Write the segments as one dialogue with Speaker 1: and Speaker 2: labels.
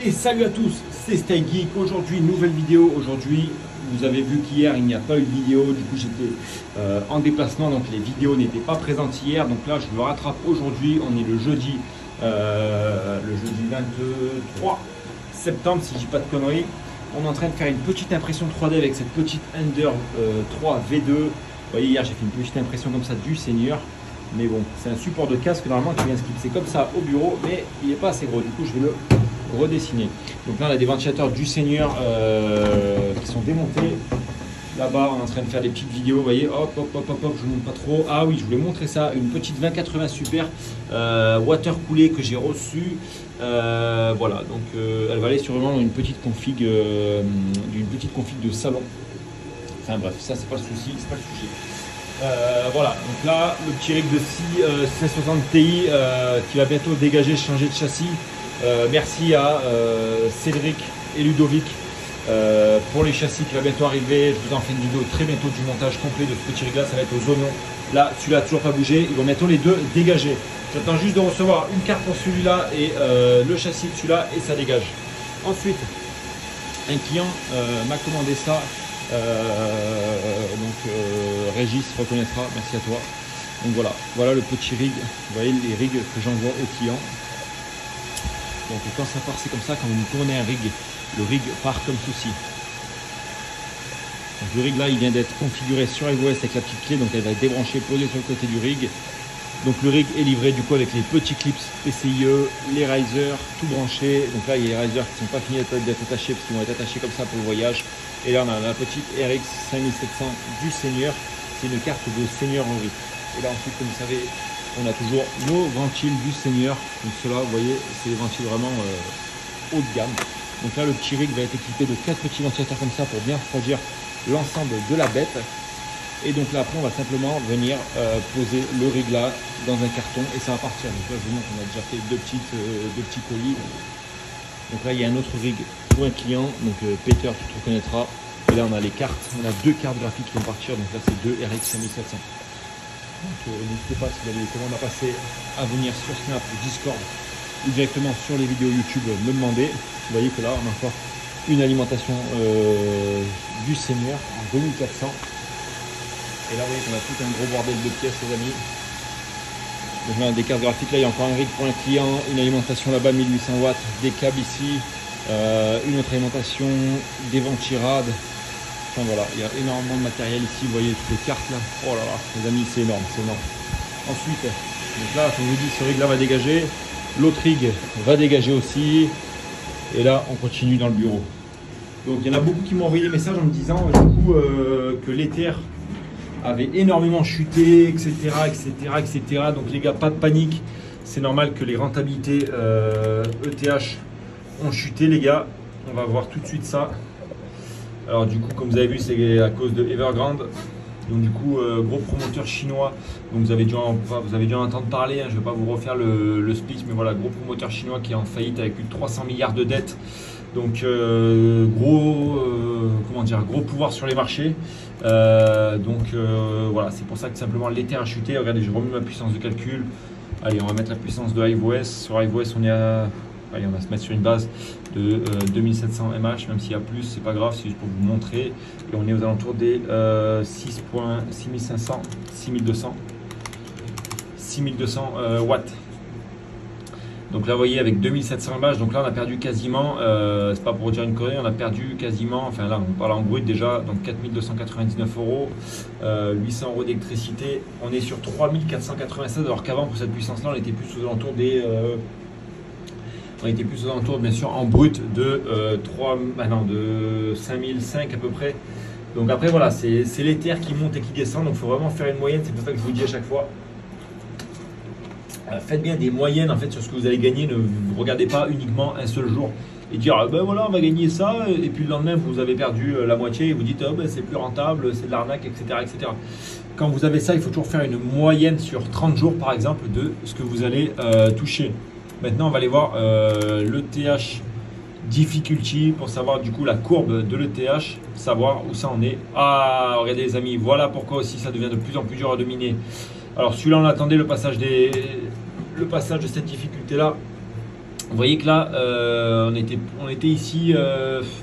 Speaker 1: Et salut à tous, c'est Stay Geek. Aujourd'hui, nouvelle vidéo. Aujourd'hui, vous avez vu qu'hier il n'y a pas eu de vidéo. Du coup, j'étais en déplacement, donc les vidéos n'étaient pas présentes hier. Donc là, je me rattrape aujourd'hui. On est le jeudi 23 septembre, si je dis pas de conneries. On est en train de faire une petite impression 3D avec cette petite Ender 3 V2. Vous voyez, hier, j'ai fait une petite impression comme ça du Seigneur. Mais bon, c'est un support de casque normalement qui vient se clipser comme ça au bureau, mais il n'est pas assez gros. Du coup, je vais le redessiner. Donc là, on a des ventilateurs du Seigneur qui sont démontés. Là-bas, on est en train de faire des petites vidéos. Vous voyez, hop, hop, hop, hop, hop, je ne montre pas trop. Ah oui, je voulais montrer ça. Une petite 2080 Super water coolée que j'ai reçue. Voilà, donc elle va aller sur vraiment une petite config, de salon. Enfin bref, ça, c'est pas le souci, c'est pas le sujet. Voilà, donc là, le petit rig de 660 Ti qui va bientôt dégager, changer de châssis. Merci à Cédric et Ludovic pour les châssis qui va bientôt arriver. Je vous en fais une vidéo très bientôt du montage complet de ce petit rig là, ça va être aux oignons. Là, celui-là n'a toujours pas bougé, ils vont bientôt les deux dégager. J'attends juste de recevoir une carte pour celui-là et le châssis de celui-là et ça dégage. Ensuite, un client m'a commandé ça. Régis reconnaîtra, merci à toi. Donc voilà le petit rig. Vous voyez les rigs que j'envoie aux clients. Donc quand ça part, c'est comme ça. Quand vous tournez un rig, le rig part comme ceci. Donc le rig là, il vient d'être configuré sur iOS avec la petite clé, donc elle va être débranchée, posée sur le côté du rig. Donc le rig est livré du coup avec les petits clips PCIe, les risers, tout branché. Donc là, il y a les risers qui ne sont pas finis d'être attachés parce qu'ils vont être attachés comme ça pour le voyage. Et là, on a la petite RX 5700 du Seigneur. C'est une carte de Seigneur Henry. Et là, ensuite, comme vous savez, on a toujours nos ventiles du Seigneur. Donc ceux-là, vous voyez, c'est des ventiles vraiment haut de gamme. Donc là, le petit rig va être équipé de 4 petits ventilateurs comme ça pour bien refroidir l'ensemble de la bête. Et donc là, après, on va simplement venir poser le rig là dans un carton et ça va partir. Donc là, je vous montre, on a déjà fait deux petits colis. Donc là, il y a un autre rig pour un client. Donc Peter, tu te reconnaîtras. Et là, on a les cartes. On a deux cartes graphiques qui vont partir. Donc là, c'est deux RX 5700. Donc n'hésitez pas, si vous avez des commandes à passer, à venir sur Snap ou Discord ou directement sur les vidéos YouTube, me demander. Vous voyez que là, on a encore une alimentation du Seigneur en 2400. Et là, vous voyez qu'on a tout un gros bordel de pièces, les amis. Donc là, des cartes graphiques, là, il y a encore un rig pour un client, une alimentation là-bas, 1800 watts, des câbles ici, une autre alimentation, des ventirades. Enfin voilà, il y a énormément de matériel ici, vous voyez toutes les cartes là. Oh là là, les amis, c'est énorme, c'est énorme. Ensuite, donc là, comme je vous dis, ce rig là va dégager. L'autre rig va dégager aussi. Et là, on continue dans le bureau. Donc il y en a beaucoup qui m'ont envoyé des messages en me disant du coup que l'Ether avait énormément chuté, etc., etc., etc. Donc les gars, pas de panique. C'est normal que les rentabilités ETH ont chuté, les gars. On va voir tout de suite ça. Alors du coup, comme vous avez vu, c'est à cause de Evergrande. Donc du coup, gros promoteur chinois. Donc vous avez dû en entendre parler. Hein. Je ne vais pas vous refaire le speech, mais voilà, gros promoteur chinois qui est en faillite avec plus de 300 milliards de dettes. Donc gros pouvoir sur les marchés. Voilà, c'est pour ça que simplement l'Ether a chuté. Regardez, j'ai remis ma puissance de calcul. Allez, on va mettre la puissance de iOS. Sur iOS, on est à... Allez, on va se mettre sur une base de 2700 mAh, même s'il y a plus, c'est pas grave, c'est juste pour vous montrer. Et on est aux alentours des 6500, 6200 watts. Donc là, vous voyez, avec 2700 mAh, donc là, on a perdu quasiment, c'est pas pour dire une connerie, on a perdu quasiment, enfin là, on parle en brut déjà, donc 4299 €, 800 € d'électricité. On est sur 3496, alors qu'avant, pour cette puissance-là, on était plus aux alentours des... bien sûr, en brut de 5005 à peu près. Donc après, voilà, c'est l'Ether qui monte et qui descend, donc il faut vraiment faire une moyenne, c'est pour ça que je vous dis à chaque fois. Faites bien des moyennes en fait sur ce que vous allez gagner, ne vous regardez pas uniquement un seul jour et dire ben voilà on va gagner ça et puis le lendemain vous avez perdu la moitié et vous dites ben, c'est plus rentable, c'est de l'arnaque, etc., etc. Quand vous avez ça, il faut toujours faire une moyenne sur 30 jours par exemple de ce que vous allez toucher. Maintenant on va aller voir l'ETH difficulty pour savoir du coup la courbe de l'ETH, savoir où ça en est. Ah regardez les amis, voilà pourquoi aussi ça devient de plus en plus dur à dominer. Alors celui-là on attendait le passage de cette difficulté là. Vous voyez que là, on était ici,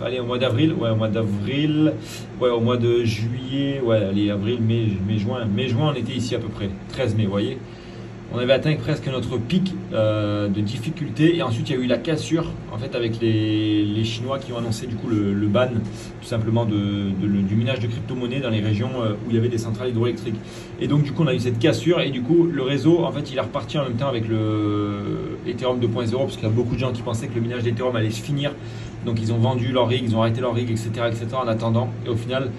Speaker 1: allez, au mois d'avril, ouais, au mois d'avril, ouais, au mois de juillet, ouais, allez, avril, mai, juin, on était ici à peu près, 13 mai, vous voyez. On avait atteint presque notre pic de difficulté et ensuite il y a eu la cassure en fait avec les Chinois qui ont annoncé du coup le ban tout simplement du minage de crypto-monnaies dans les régions où il y avait des centrales hydroélectriques. Et donc du coup on a eu cette cassure et du coup le réseau en fait il est reparti en même temps avec le Ethereum 2.0 parce qu'il y a beaucoup de gens qui pensaient que le minage d'Ethereum allait se finir. Donc ils ont vendu leur rig, ils ont arrêté leur rig, etc., en attendant. Et au final,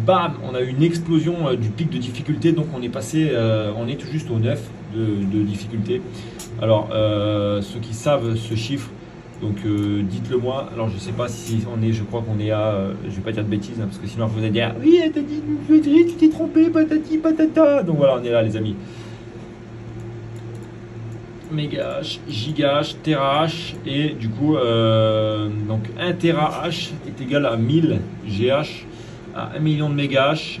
Speaker 1: bam, on a eu une explosion du pic de difficulté. Donc on est passé, on est tout juste au 9 de difficulté. Alors ceux qui savent ce chiffre, donc dites-le moi. Alors je sais pas si on est, je crois qu'on est à, je vais pas dire de bêtises parce que sinon vous allez dire oui, t'as dit tu t'es trompé, patati patata. Donc voilà, on est là les amis. Mégahash, gigahash, terahash et du coup donc 1 terahash est égal à 1000 GH à 1 million de mégahash.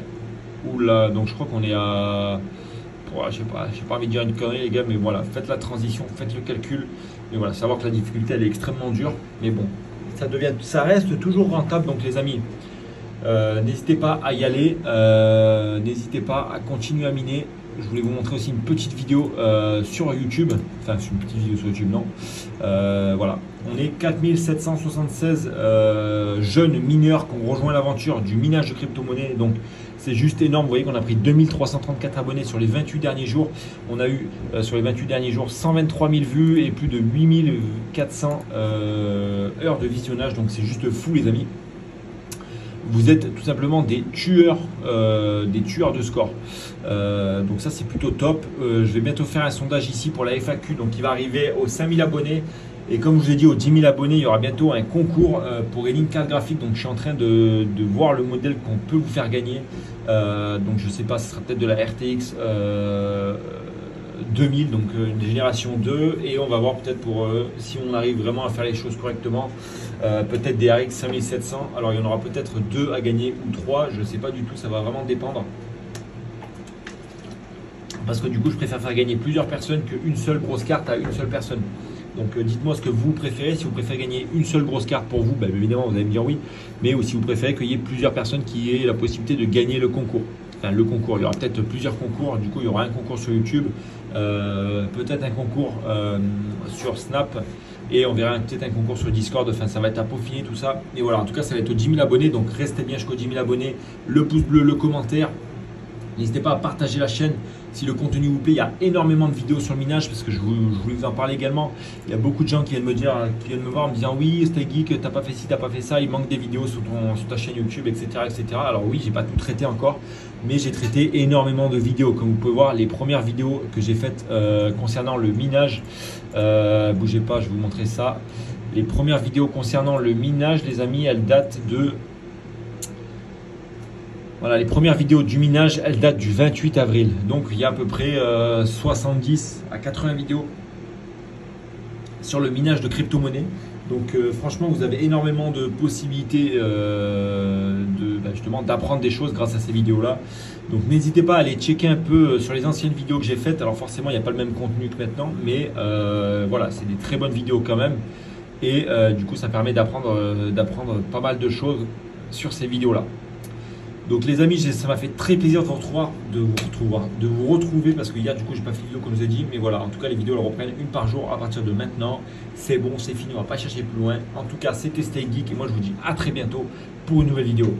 Speaker 1: Oula, donc je crois qu'on est à je sais pas, j'ai pas envie de dire une connerie les gars, mais voilà, faites la transition, faites le calcul. Mais voilà, savoir que la difficulté elle est extrêmement dure, mais bon, ça reste toujours rentable. Donc les amis, n'hésitez pas à y aller, n'hésitez pas à continuer à miner. Je voulais vous montrer aussi une petite vidéo sur YouTube, enfin une petite vidéo sur YouTube, non. Voilà, on est 4776 jeunes mineurs qui ont rejoint l'aventure du minage de crypto-monnaies. Donc c'est juste énorme, vous voyez qu'on a pris 2334 abonnés sur les 28 derniers jours. On a eu sur les 28 derniers jours 123 000 vues et plus de 8400 heures de visionnage. Donc c'est juste fou les amis. Vous êtes tout simplement des tueurs de score. Donc ça c'est plutôt top. Je vais bientôt faire un sondage ici pour la FAQ, donc il va arriver aux 5000 abonnés. Et comme je vous ai dit, aux 10 000 abonnés, il y aura bientôt un concours pour une carte graphique. Donc je suis en train de voir le modèle qu'on peut vous faire gagner. Donc je sais pas, ce sera peut-être de la RTX 2000, donc une génération 2. Et on va voir peut-être pour si on arrive vraiment à faire les choses correctement. Peut-être des RX 5700. Alors il y en aura peut-être 2 à gagner ou 3, je ne sais pas du tout, ça va vraiment dépendre. Parce que du coup je préfère faire gagner plusieurs personnes qu'une seule grosse carte à une seule personne. Donc dites-moi ce que vous préférez. Si vous préférez gagner une seule grosse carte pour vous, évidemment vous allez me dire oui. Mais si vous préférez qu'il y ait plusieurs personnes qui aient la possibilité de gagner le concours. Enfin le concours, il y aura peut-être plusieurs concours. Du coup il y aura un concours sur YouTube, peut-être un concours sur Snap. Et on verra peut-être un concours sur Discord, enfin ça va être à peaufiner tout ça. Et voilà, en tout cas ça va être aux 10 000 abonnés, donc restez bien jusqu'aux 10 000 abonnés. Le pouce bleu, le commentaire. N'hésitez pas à partager la chaîne si le contenu vous plaît. Il y a énormément de vidéos sur le minage parce que je voulais vous en parler également. Il y a beaucoup de gens qui viennent me voir en me disant oui, Stay Geek, t'as pas fait ci, t'as pas fait ça, il manque des vidéos sur ta chaîne YouTube, etc., etc. Alors oui, j'ai pas tout traité encore, mais j'ai traité énormément de vidéos. Comme vous pouvez voir, les premières vidéos que j'ai faites concernant le minage, bougez pas, je vais vous montrer ça. Les premières vidéos concernant le minage, les amis, elles datent de... Voilà, les premières vidéos du minage, elles datent du 28 avril. Donc il y a à peu près 70 à 80 vidéos sur le minage de crypto-monnaies. Donc franchement, vous avez énormément de possibilités justement d'apprendre des choses grâce à ces vidéos-là. Donc n'hésitez pas à aller checker un peu sur les anciennes vidéos que j'ai faites. Alors forcément, il n'y a pas le même contenu que maintenant, mais voilà, c'est des très bonnes vidéos quand même. Et du coup, ça permet d'apprendre pas mal de choses sur ces vidéos-là. Donc les amis, ça m'a fait très plaisir de vous retrouver parce que hier du coup j'ai pas fait de vidéo comme je vous ai dit, mais voilà, en tout cas les vidéos elles reprennent une par jour à partir de maintenant. C'est bon, c'est fini, on va pas chercher plus loin. En tout cas c'était Stay Geek et moi je vous dis à très bientôt pour une nouvelle vidéo.